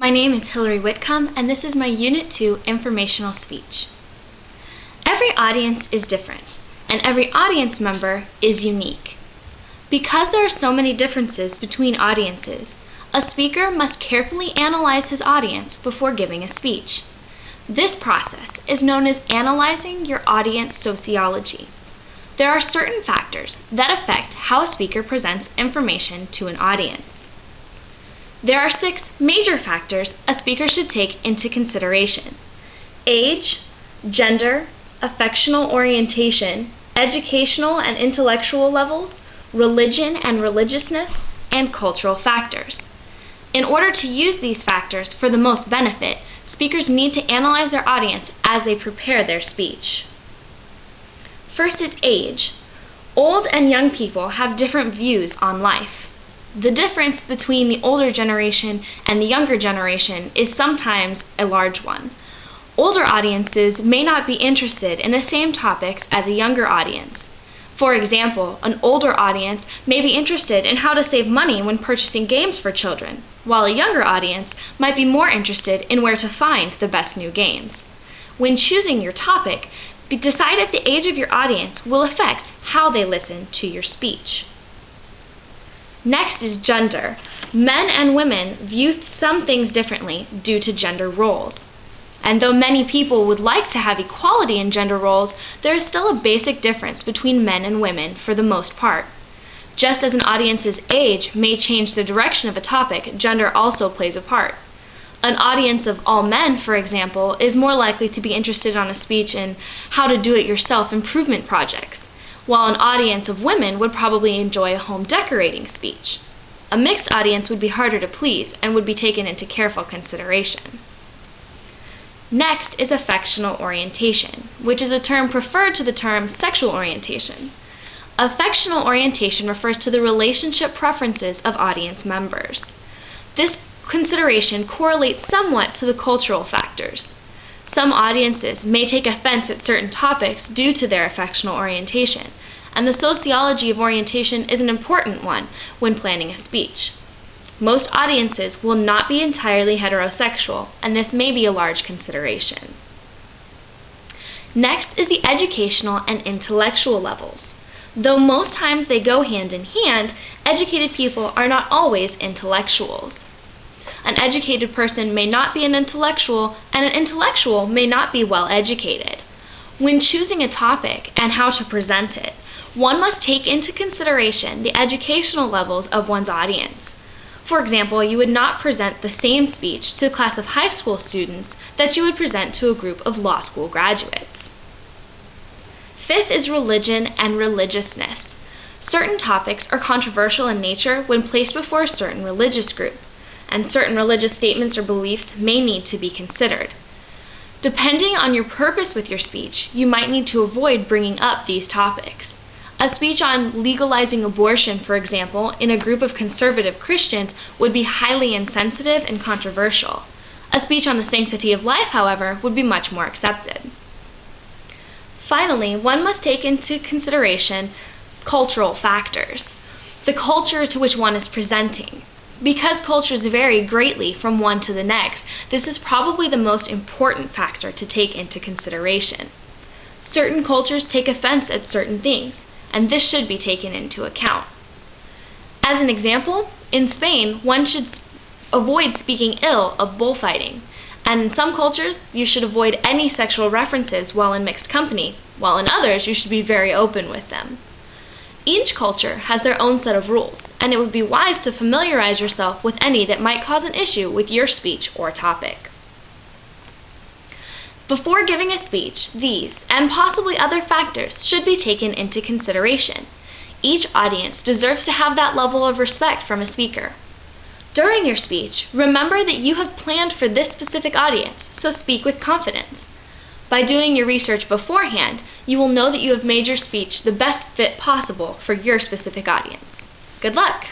My name is Hillary Whitcomb, and this is my Unit 2 Informational Speech. Every audience is different, and every audience member is unique. Because there are so many differences between audiences, a speaker must carefully analyze his audience before giving a speech. This process is known as analyzing your audience sociology. There are certain factors that affect how a speaker presents information to an audience. There are 6 major factors a speaker should take into consideration: age, gender, affectional orientation, educational and intellectual levels, religion and religiousness, and cultural factors. In order to use these factors for the most benefit, speakers need to analyze their audience as they prepare their speech. First is age. Old and young people have different views on life. The difference between the older generation and the younger generation is sometimes a large one. Older audiences may not be interested in the same topics as a younger audience. For example, an older audience may be interested in how to save money when purchasing games for children, while a younger audience might be more interested in where to find the best new games. When choosing your topic, decide if the age of your audience will affect how they listen to your speech. Next is gender. Men and women view some things differently due to gender roles. And though many people would like to have equality in gender roles, there is still a basic difference between men and women for the most part. Just as an audience's age may change the direction of a topic, gender also plays a part. An audience of all men, for example, is more likely to be interested in a speech in how to do-it-yourself improvement projects, while an audience of women would probably enjoy a home decorating speech. A mixed audience would be harder to please and would be taken into careful consideration. Next is affectional orientation, which is a term preferred to the term sexual orientation. Affectional orientation refers to the relationship preferences of audience members. This consideration correlates somewhat to the cultural factors. Some audiences may take offense at certain topics due to their affectional orientation, and the sociology of orientation is an important one when planning a speech. Most audiences will not be entirely heterosexual, and this may be a large consideration. Next is the educational and intellectual levels. Though most times they go hand in hand, educated people are not always intellectuals. An educated person may not be an intellectual, and an intellectual may not be well educated. When choosing a topic and how to present it, one must take into consideration the educational levels of one's audience. For example, you would not present the same speech to a class of high school students that you would present to a group of law school graduates. Fifth is religion and religiousness. Certain topics are controversial in nature when placed before a certain religious group, and certain religious statements or beliefs may need to be considered. Depending on your purpose with your speech, you might need to avoid bringing up these topics. A speech on legalizing abortion, for example, in a group of conservative Christians would be highly insensitive and controversial. A speech on the sanctity of life, however, would be much more accepted. Finally, one must take into consideration cultural factors, the culture to which one is presenting. Because cultures vary greatly from one to the next, this is probably the most important factor to take into consideration. Certain cultures take offense at certain things, and this should be taken into account. As an example, in Spain, one should avoid speaking ill of bullfighting, and in some cultures, you should avoid any sexual references while in mixed company, while in others, you should be very open with them. Each culture has their own set of rules, and it would be wise to familiarize yourself with any that might cause an issue with your speech or topic. Before giving a speech, these, and possibly other factors, should be taken into consideration. Each audience deserves to have that level of respect from a speaker. During your speech, remember that you have planned for this specific audience, so speak with confidence. By doing your research beforehand, you will know that you have made your speech the best fit possible for your specific audience. Good luck!